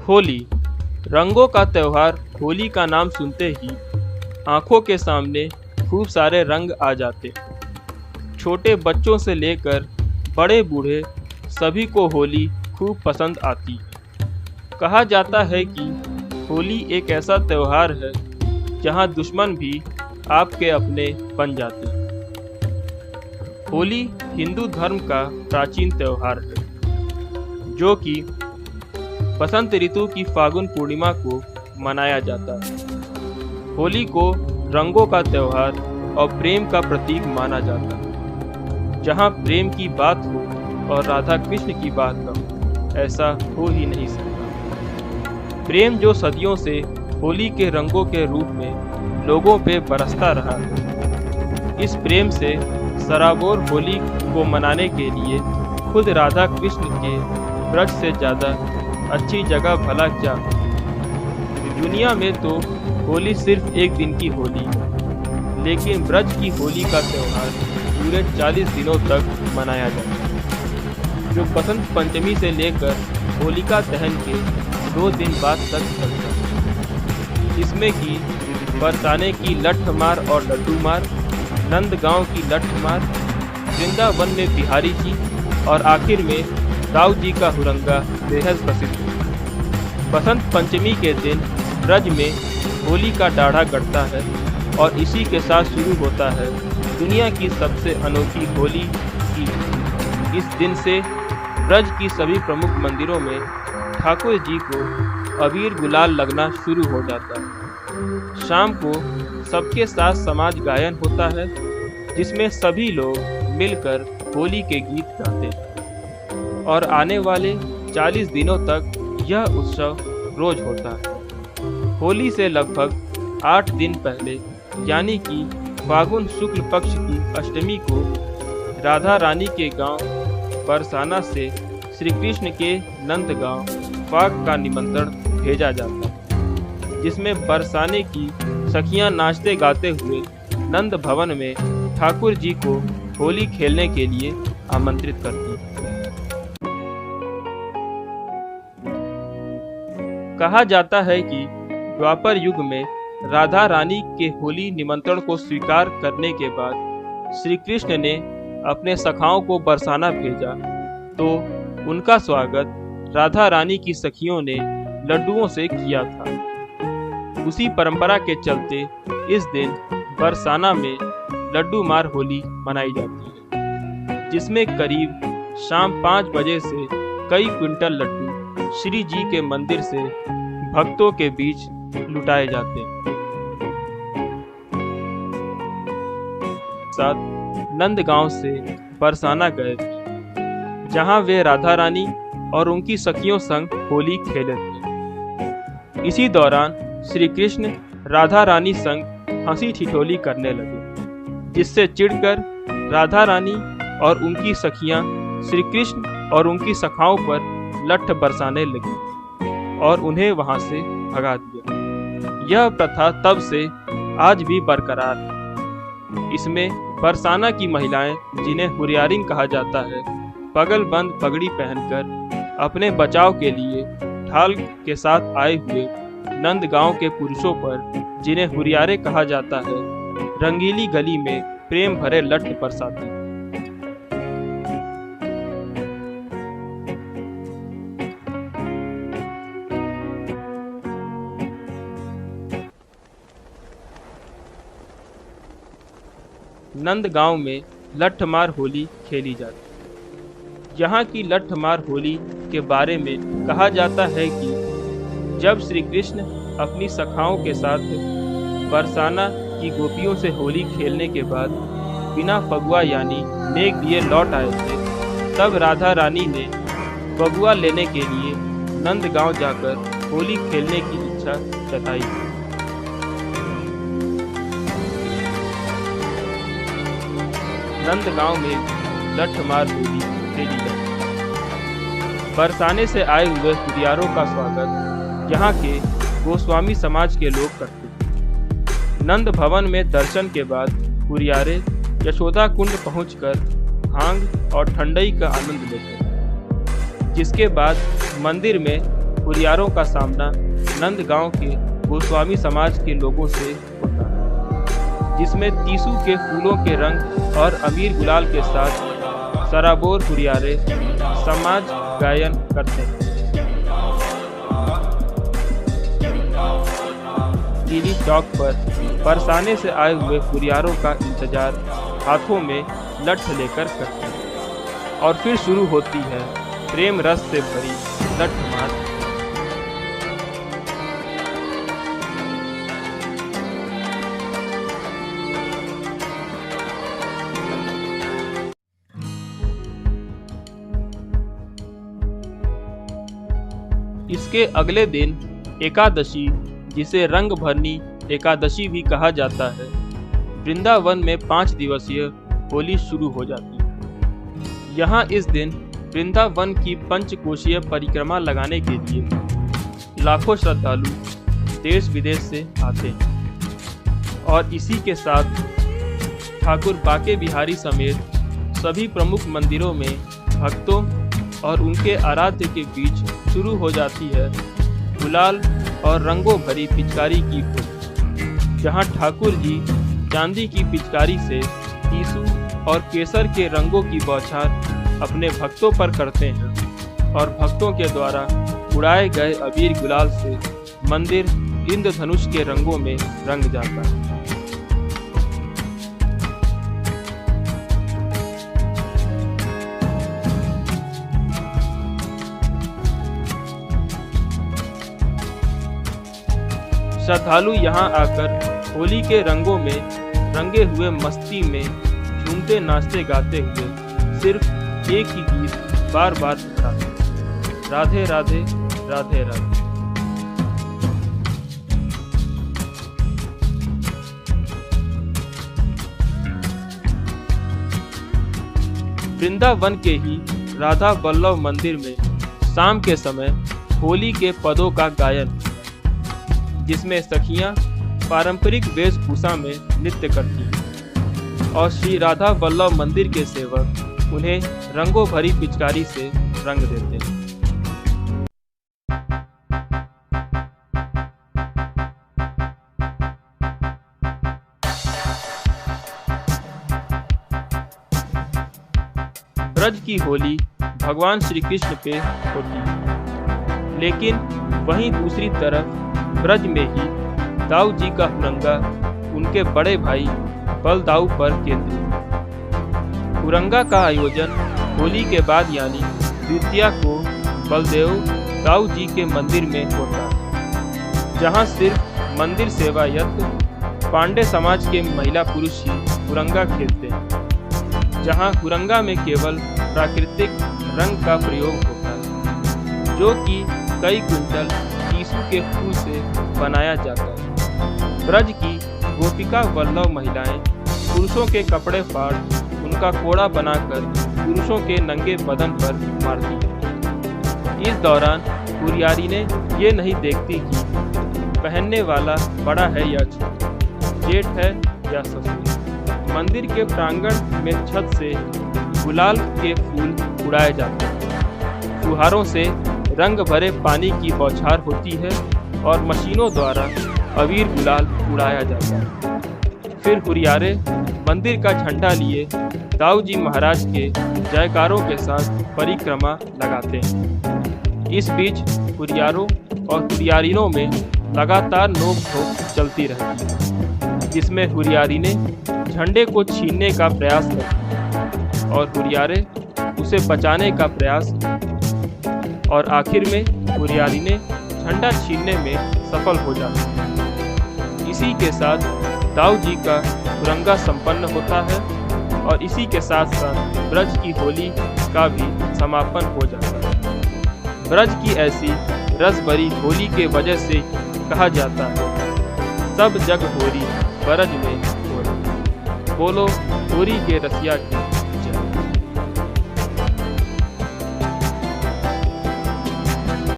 होली, रंगों का त्यौहार। होली का नाम सुनते ही आंखों के सामने खूब सारे रंग आ जाते। छोटे बच्चों से लेकर बड़े बूढ़े सभी को होली खूब पसंद आती। कहा जाता है कि होली एक ऐसा त्यौहार है जहां दुश्मन भी आपके अपने बन जाते। होली हिंदू धर्म का प्राचीन त्यौहार है जो कि बसंत ऋतु की फागुन पूर्णिमा को मनाया जाता है। होली को रंगों का त्यौहार और प्रेम का प्रतीक माना जाता है। जहां प्रेम की बात हो और राधा कृष्ण की बात न हो, ऐसा हो ही नहीं सकता। प्रेम जो सदियों से होली के रंगों के रूप में लोगों पे बरसता रहा है। इस प्रेम से सराबोर होली को मनाने के लिए खुद राधा कृष्ण के ब्रज से ज़्यादा अच्छी जगह भला क्या। दुनिया में तो होली सिर्फ एक दिन की होली, लेकिन ब्रज की होली का त्यौहार पूरे 40 दिनों तक मनाया जाता है, जो बसंत पंचमी से लेकर होलिका दहन के 2 दिन बाद तक चलता है। इसमें की बरसाने की लठ मार और लड्डू मार, नंदगांव की लठ मार, वृंदावन में बिहारी जी और आखिर में दाऊ जी का हुरंगा बेहद प्रसिद्ध है। बसंत पंचमी के दिन ब्रज में होली का डाढ़ा गढ़ता है और इसी के साथ शुरू होता है दुनिया की सबसे अनोखी होली की। इस दिन से ब्रज की सभी प्रमुख मंदिरों में ठाकुर जी को अबीर गुलाल लगना शुरू हो जाता है। शाम को सबके साथ समाज गायन होता है, जिसमें सभी लोग मिलकर होली के गीत गाते हैं और आने वाले 40 दिनों तक यह उत्सव रोज होता है। होली से लगभग 8 दिन पहले यानी कि फागुन शुक्ल पक्ष की अष्टमी को राधा रानी के गांव बरसाना से श्री कृष्ण के नंदगांव फाग का निमंत्रण भेजा जाता है, जिसमें बरसाने की सखियां नाचते गाते हुए नंद भवन में ठाकुर जी को होली खेलने के लिए आमंत्रित करती हैं। कहा जाता है कि द्वापर युग में राधा रानी के होली निमंत्रण को स्वीकार करने के बाद श्री कृष्ण ने अपने सखाओं को बरसाना भेजा, तो उनका स्वागत राधा रानी की सखियों ने लड्डुओं से किया था। उसी परंपरा के चलते इस दिन बरसाना में लड्डू मार होली मनाई जाती है, जिसमें करीब शाम 5 बजे से कई क्विंटल लड्डू श्री जी के मंदिर से भक्तों के बीच लुटाए जाते हैं। साथ नंदगांव से बरसाना गए थे, जहां वे राधा रानी और उनकी सखियों संग होली खेले थे। इसी दौरान श्री कृष्ण राधा रानी संग हंसी ठिठोली करने लगे, जिससे चिढ़कर राधा रानी और उनकी सखियां श्री कृष्ण और उनकी सखाओं पर लठ बरसाने लगी और उन्हें वहां से भगा दिया। यह प्रथा तब से आज भी बरकरार है। इसमें बरसाना की महिलाएं, जिन्हें हुरियारिन कहा जाता है, पगलबंद पगड़ी पहनकर अपने बचाव के लिए ढाल के साथ आए हुए नंदगांव के पुरुषों पर, जिन्हें हुरियारे कहा जाता है, रंगीली गली में प्रेम भरे लठ बरसाते। नंदगांव में लठमार होली खेली जाती। यहाँ की लठमार होली के बारे में कहा जाता है कि जब श्री कृष्ण अपनी सखाओं के साथ बरसाना की गोपियों से होली खेलने के बाद बिना फगुआ यानी नेक दिए लौट आए थे, तब राधा रानी ने फगुआ लेने के लिए नंदगांव जाकर होली खेलने की इच्छा जताई। नंदगांव में लठमार होली खेली जाती। बरसाने से आए हुए हुरियारों का स्वागत यहाँ के गोस्वामी समाज के लोग करते। नंद भवन में दर्शन के बाद हुरियारे यशोदा कुंड पहुंचकर भांग और ठंडई का आनंद लेते हैं, जिसके बाद मंदिर में हुरियारों का सामना नंदगांव के गोस्वामी समाज के लोगों से होता है, जिसमें तीसू के फूलों के रंग और अबीर गुलाल के साथ सराबोर हुरियारे समाज गायन करते हैं। टीली चौक पर बरसाने से आए हुए हुरियारों का इंतजार हाथों में लठ लेकर करते हैं और फिर शुरू होती है प्रेम रस से भरी लठ मार। इसके अगले दिन एकादशी, जिसे रंग भरनी एकादशी भी कहा जाता है, वृंदावन में 5 दिवसीय होली शुरू हो जाती है। यहाँ इस दिन वृंदावन की पंचकोशीय परिक्रमा लगाने के लिए लाखों श्रद्धालु देश विदेश से आते हैं और इसी के साथ ठाकुर बाके बिहारी समेत सभी प्रमुख मंदिरों में भक्तों और उनके आराध्य के बीच शुरू हो जाती है गुलाल और रंगों भरी पिचकारी की होली, जहां ठाकुर जी चांदी की पिचकारी से टीसू और केसर के रंगों की बौछार अपने भक्तों पर करते हैं और भक्तों के द्वारा उड़ाए गए अबीर गुलाल से मंदिर इंद्रधनुष के रंगों में रंग जाता है। श्रद्धालु यहाँ आकर होली के रंगों में रंगे हुए मस्ती में झूमते नाचते गाते हुए सिर्फ एक ही गीत बार बार दोहराते, राधे राधे राधे राधे। वृंदावन के ही राधा वल्लभ मंदिर में शाम के समय होली के पदों का गायन, जिसमें सखियां पारंपरिक वेशभूषा में नृत्य करती हैं और श्री राधा वल्लभ मंदिर के सेवक उन्हें रंगों भरी पिचकारी से रंग देते हैं। ब्रज की होली भगवान श्री कृष्ण पे होती है, लेकिन वहीं दूसरी तरफ ब्रज में ही दाऊ जी का हुरंगा उनके बड़े भाई बलदाऊ पर केंद्रित। हुरंगा का आयोजन होली के बाद यानी द्वितीया को बलदेव दाऊ जी के मंदिर में होता है, जहां सिर्फ मंदिर सेवायत पांडे समाज के महिला पुरुष ही हुरंगा खेलते हैं, जहां हुरंगा में केवल प्राकृतिक रंग का प्रयोग होता है, जो कि कई क्विंटल टीसू के फूल से बनाया जाता है। ब्रज की गोपिका वल्लभ महिलाएं पुरुषों के कपड़े फाड़ उनका कोड़ा बनाकर पुरुषों के नंगे बदन पर मारती है। इस दौरान हुरियारी ने ये नहीं देखती कि पहनने वाला बड़ा है या छोटा, जेठ है या ससुर। मंदिर के प्रांगण में छत से गुलाल के फूल उड़ाए जाते हैं, फुहारों से रंग भरे पानी की बौछार होती है और मशीनों द्वारा अबीर गुलाल उड़ाया जाता है। फिर हुरियारे मंदिर का झंडा लिए दाऊ जी महाराज के जयकारों के साथ परिक्रमा लगाते हैं। इस बीच हुरियारों और हुरियारिनों में लगातार नोक-झोंक चलती रहती है, जिसमें हुरियारी ने झंडे को छीनने का प्रयास करती और हुरियारे उसे बचाने का प्रयास, और आखिर में हुरियारी ने झंडा छीनने में सफल हो जाते हैं। इसी के साथ दाऊ जी का हुरंगा संपन्न होता है और इसी के साथ साथ ब्रज की होली का भी समापन हो जाता है। ब्रज की ऐसी रस भरी होली के वजह से कहा जाता है, सब जग होरी ब्रज में होरी। बोलो होरी के रसिया की।